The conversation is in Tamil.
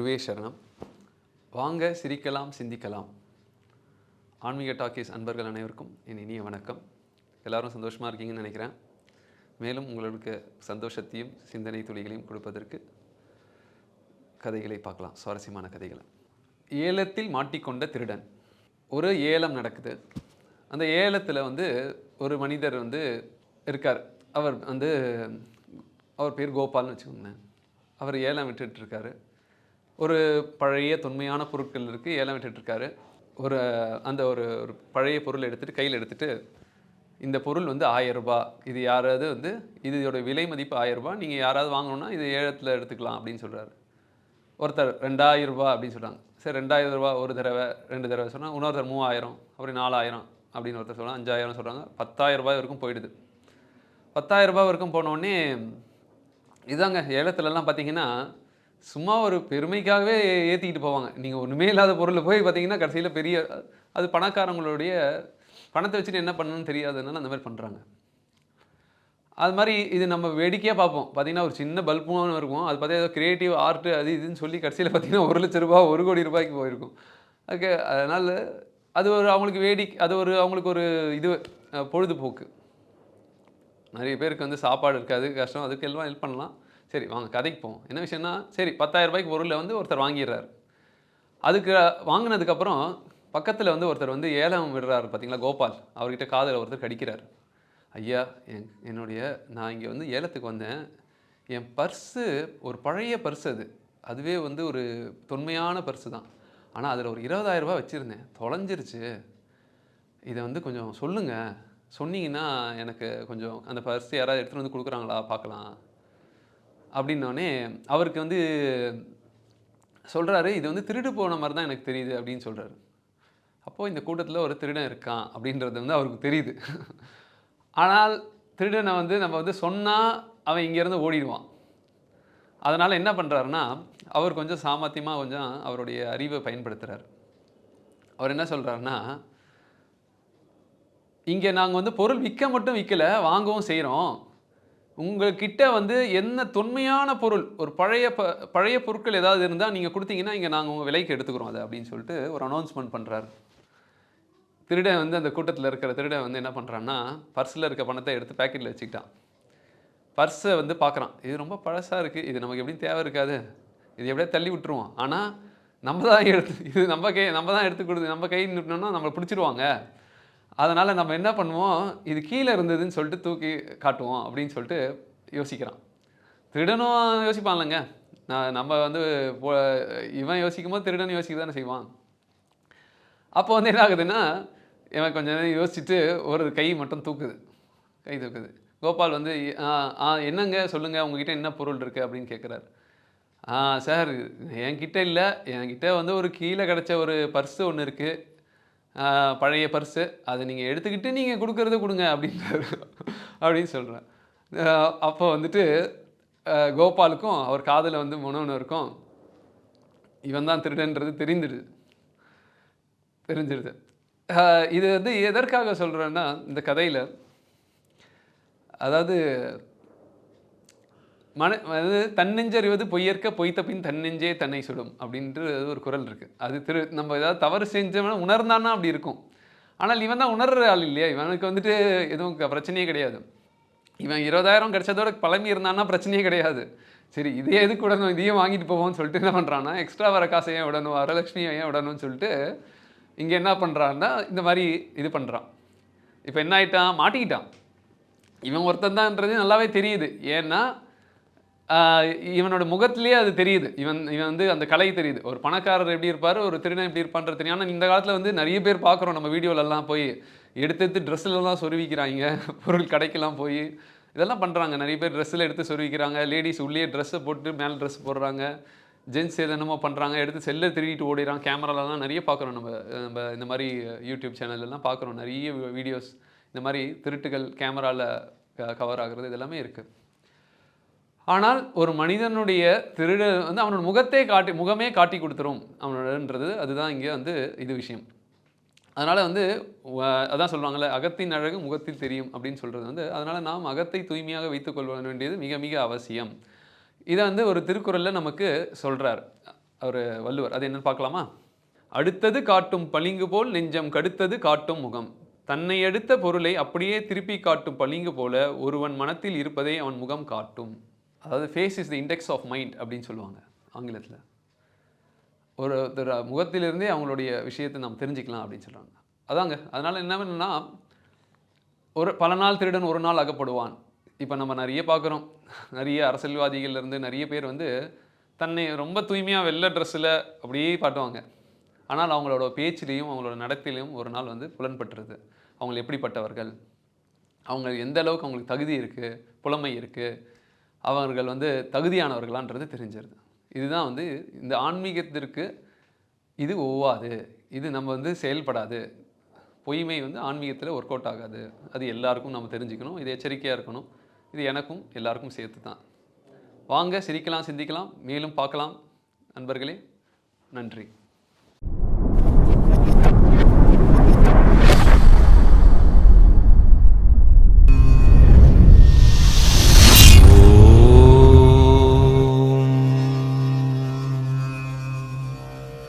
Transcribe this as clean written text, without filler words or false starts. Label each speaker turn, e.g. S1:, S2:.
S1: குருவே சரணம். வாங்க சிரிக்கலாம் சிந்திக்கலாம். ஆன்மீக டாக்கீஸ் அன்பர்கள் அனைவருக்கும் என் இனிய வணக்கம். எல்லோரும் சந்தோஷமாக இருக்கீங்கன்னு நினைக்கிறேன். மேலும் உங்களுக்கு சந்தோஷத்தையும் சிந்தனை துளிகளையும் கொடுப்பதற்கு கதைகளை பார்க்கலாம், சுவாரஸ்யமான கதைகளை. ஏலத்தில் மாட்டிக்கொண்ட திருடன். ஒரு ஏலம் நடக்குது. அந்த ஏலத்தில் ஒரு மனிதர் இருக்கார். அவர் பேர் கோபால்னு வச்சுக்கோங்களேன். அவர் ஏலம் விட்டுட்டுருக்காரு. ஒரு பழைய தொன்மையான பொருட்கள் இருக்குது, ஏலம் விட்டுட்டுருக்காரு. ஒரு ஒரு பழைய பொருள் எடுத்துகிட்டு கையில் எடுத்துகிட்டு, இந்த பொருள் 1000 ரூபா, இது யாராவது இதோட விலை மதிப்பு 1000 ரூபா, நீங்கள் யாராவது வாங்கணுன்னா இது ஏலத்தில் எடுத்துக்கலாம் அப்படின்னு சொல்கிறாரு. ஒருத்தர் 2000 ரூபா அப்படின்னு சொல்கிறாங்க. சரி 2000 ரூபா ஒரு தடவை 2 தடவை சொன்னால், இன்னொருத்தர் 3000, அப்படி 4000 அப்படின்னு ஒருத்தர் சொல்கிறாங்க. 5000 சொல்கிறாங்க. 10,000 ரூபாய் வரைக்கும் போயிடுது. 10,000 ரூபாய் வரைக்கும் போனோடனே இதாங்க ஏலத்துலலாம் பார்த்தீங்கன்னா சும்மா ஒரு பெருமைக்காகவே ஏற்றிக்கிட்டு போவாங்க. நீங்கள் ஒன்றுமே இல்லாத பொருளை போய் பார்த்தீங்கன்னா கடைசியில் பெரிய அது பணக்காரங்களுடைய பணத்தை வச்சுட்டு என்ன பண்ணணும்னு தெரியாததுனால அந்த மாதிரி பண்ணுறாங்க. அது மாதிரி இது நம்ம வேடிக்கையாக பார்ப்போம். பார்த்தீங்கன்னா ஒரு சின்ன பல்பும் இருக்கும். அது பார்த்தா ஏதோ கிரியேட்டிவ் ஆர்ட்டு அது இதுன்னு சொல்லி கடைசியில் பார்த்தீங்கன்னா 1 லட்ச ரூபா 1 கோடி ரூபாய்க்கு போயிருக்கும். ஓகே, அதனால் அது ஒரு அவங்களுக்கு அவங்களுக்கு ஒரு இது பொழுதுபோக்கு. நிறைய பேருக்கு சாப்பாடு இருக்காது, கஷ்டம், அதுக்கு எல்லாம் ஹெல்ப் பண்ணலாம். சரி வாங்க கதைக்கு போவோம். என்ன விஷயம்னா, சரி 10,000 ரூபாய்க்கு பொருளை ஒருத்தர் வாங்கிடுறாரு. அதுக்கு வாங்கினதுக்கப்புறம் பக்கத்தில் ஒருத்தர் ஏலம் விடுறாரு பார்த்தீங்களா, கோபால். அவர்கிட்ட காதில் ஒருத்தர் கடிக்கிறார். ஐயா, நான் இங்கே ஏலத்துக்கு வந்தேன். என் பர்ஸு ஒரு பழைய பர்ஸ், அதுவே ஒரு தொன்மையான பர்ஸு தான். ஆனால் அதில் ஒரு 20,000 ரூபா வச்சுருந்தேன், தொலைஞ்சிருச்சு. இதை கொஞ்சம் சொல்லுங்கள், சொன்னீங்கன்னா எனக்கு கொஞ்சம் அந்த பர்ஸ் யாராவது எடுத்துகிட்டு கொடுக்குறாங்களா பார்க்கலாம் அப்படின்னோடனே அவருக்கு சொல்கிறாரு, இது திருடு போன மாதிரி தான் எனக்கு தெரியுது அப்படின்னு சொல்கிறாரு. அப்போது இந்த கூட்டத்தில் ஒரு திருடன் இருக்கான் அப்படின்றது அவருக்கு தெரியுது. ஆனால் திருடனை நம்ம சொன்னால் அவன் இங்கேருந்து ஓடிடுவான். அதனால் என்ன பண்ணுறாருன்னா, அவர் கொஞ்சம் சாமர்த்தியமாக கொஞ்சம் அவருடைய அறிவை பயன்படுத்துகிறார். அவர் என்ன சொல்கிறாருன்னா, இங்கே நாங்கள் பொருள் விற்க மட்டும் விற்கலை, வாங்கவும் செய்கிறோம். உங்கள்கிட்ட என்ன தொன்மையான பொருள், ஒரு பழைய பொருட்கள் ஏதாவது இருந்தால் நீங்கள் கொடுத்தீங்கன்னா இங்கே நாங்கள் உங்கள் விலைக்கு எடுத்துக்கிறோம் அதை அப்படின்னு சொல்லிட்டு ஒரு அனௌன்ஸ்மெண்ட் பண்ணுறாரு. திருடன் அந்த கூட்டத்தில் இருக்கிற திருடன் என்ன பண்ணுறான்னா, பர்ஸில் இருக்க பணத்தை எடுத்து பேக்கெட்டில் வச்சுக்கிட்டான். பர்ஸை பார்க்குறான். இது ரொம்ப பழசாக இருக்குது, இது நமக்கு எப்படியும் தேவை இருக்காது, இது எப்படியா தள்ளி விட்டுருவோம். ஆனால் நம்ம தான் இது நம்ம தான் எடுத்து கொடுத்து நம்ம கை நிட்டோம்னா நம்மளை பிடிச்சிருவாங்க. அதனால் நம்ம என்ன பண்ணுவோம், இது கீழே இருந்ததுன்னு சொல்லிட்டு தூக்கி காட்டுவோம் அப்படின்னு சொல்லிட்டு யோசிக்கிறான். திருடனும் யோசிப்பான்லங்க. நம்ம இவன் யோசிக்கும் போது திருடனும் யோசிக்க தானே செய்வான். அப்போ என்ன ஆகுதுன்னா, இவன் கொஞ்சம் நேரம் யோசிச்சுட்டு ஒரு கை மட்டும் தூக்குது. கோபால் என்னங்க சொல்லுங்கள், உங்ககிட்ட என்ன பொருள் இருக்குது அப்படின்னு கேட்குறாரு. சார், என்கிட்ட இல்லை, என்கிட்ட ஒரு கீழே கிடச்ச ஒரு பர்ஸு ஒன்று இருக்குது, பழைய பர்ஸு, அதை நீங்கள் எடுத்துக்கிட்டு நீங்கள் கொடுக்குறத கொடுங்க அப்படின்றாரு அப்படின்னு சொல்கிறேன். அப்போ கோபாலுக்கும் அவர் காதில் முனவனருக்கும் இவன் தான் திருடன்றது தெரிஞ்சிடுது. இது எதற்காக சொல்கிறேன்னா, இந்த கதையில் அதாவது தன்னெஞ்சறிவது பொய்யற்க பொய்த்த பின் தன்னெஞ்சே தன்னை சுடும் அப்படின்ற ஒரு குறள் இருக்குது. அது நம்ம ஏதாவது தவறு செஞ்சோம்னா உணர்ந்தானா அப்படி இருக்கும். ஆனால் இவன் தான் உணர்ற ஆள் இல்லையா, இவனுக்கு எதுவும் பிரச்சனையே கிடையாது. இவன் 20,000 கிடைச்சதோட பழமி இருந்தான்னா பிரச்சனையே கிடையாது. சரி இதே எதுக்கு விடணும், இதையும் வாங்கிட்டு போவோம்னு சொல்லிட்டு என்ன பண்ணுறான்னா, எக்ஸ்ட்ரா வர காசை ஏன் விடணும், வரலட்சுமியை ஏன் விடணும்னு சொல்லிட்டு இங்கே என்ன பண்ணுறான்னா இந்த மாதிரி இது பண்ணுறான். இப்போ என்ன ஆகிட்டான், மாட்டிக்கிட்டான். இவன் ஒருத்தன் தான்ன்றது நல்லாவே தெரியுது. ஏன்னா இவனோட முகத்திலேயே அது தெரியுது. இவன் அந்த கலை தெரியுது. ஒரு பணக்காரர் எப்படி இருப்பார், ஒரு திருடன் எப்படி இருப்பான்றது தெரியும். ஆனால் இந்த காலத்தில் நிறைய பேர் பார்க்குறோம், நம்ம வீடியோலெல்லாம் போய் எடுத்து ட்ரெஸ்ஸிலலாம் சொருவிக்கிறாங்க, பொருள் கடைக்கெல்லாம் போய் இதெல்லாம் பண்ணுறாங்க. நிறைய பேர் ட்ரெஸ்ஸில் எடுத்து சொருவிக்கிறாங்க. லேடிஸ் உள்ளே ட்ரெஸ்ஸை போட்டு மேலே ட்ரெஸ் போடுறாங்க. ஜென்ஸ் என்னமோ பண்ணுறாங்க, எடுத்து செல்லை திருடிட்டு ஓடிறாங்க. கேமராலலாம் நிறைய பார்க்குறோம். நம்ம இந்த மாதிரி யூடியூப் சேனல்லாம் பார்க்குறோம். நிறைய வீடியோஸ் இந்த மாதிரி திருட்டுகள் கேமராவில் கவர் ஆகுறது இதெல்லாமே இருக்குது. ஆனால் ஒரு மனிதனுடைய திருட அவனோட முகமே காட்டி கொடுத்துரும் அவனோடன்றது. அதுதான் இங்கே இது விஷயம். அதனால் அதான் சொல்லுவாங்கள்ல, அகத்தின் அழகு முகத்தில் தெரியும் அப்படின்னு சொல்கிறது அதனால் நாம் அகத்தை தூய்மையாக வைத்துக்கொள்ள வேண்டியது மிக மிக அவசியம். இதை ஒரு திருக்குறளில் நமக்கு சொல்கிறார். அவர் வள்ளுவர். அது என்னன்னு பார்க்கலாமா? அடுத்தது காட்டும் பளிங்கு போல் நெஞ்சம் கடுத்தது காட்டும் முகம். தன்னை அடுத்த பொருளை அப்படியே திருப்பி காட்டும் பளிங்கு போல ஒருவன் மனத்தில் இருப்பதை அவன் முகம் காட்டும். அதாவது face is the index of mind அப்படின்னு சொல்லுவாங்க ஆங்கிலத்தில். ஒருத்தர் முகத்திலிருந்தே அவங்களுடைய விஷயத்தை நாம் தெரிஞ்சுக்கலாம் அப்படின்னு சொல்கிறாங்க. அதாங்க. அதனால் என்ன வேணும்னா, பல நாள் திருடன் ஒரு நாள் அகப்படுவான். இப்போ நம்ம நிறைய பார்க்குறோம். நிறைய அரசியல்வாதிகள்லேருந்து நிறைய பேர் வந்து தன்னை ரொம்ப தூய்மையாக வெள்ளை ட்ரெஸ்ஸில் அப்படியே காட்டுவாங்க. ஆனால் அவங்களோட பேச்சிலையும் அவங்களோட நடத்தையிலையும் ஒரு நாள் வந்து புலன்பட்டுருது. அவங்க எப்படிப்பட்டவர்கள், அவங்க எந்த அளவுக்கு அவங்களுக்கு தகுதி இருக்குது, புலமை இருக்குது, அவர்கள் வந்து தகுதியானவர்களான்றது தெரிஞ்சிருது. இதுதான் வந்து இந்த ஆன்மீகத்திற்கு இது ஒவ்வாது, இது நம்ம வந்து செயல்படாது. பொய்மை வந்து ஆன்மீகத்தில் ஒர்க் அவுட் ஆகாது. அது எல்லாருக்கும் நம்ம தெரிஞ்சுக்கணும். இது எச்சரிக்கையாக இருக்கணும். இது எனக்கும் எல்லாருக்கும் சேர்த்து தான். வாங்க சிரிக்கலாம், சிந்திக்கலாம், மேலும் பார்க்கலாம். நண்பர்களே, நன்றி.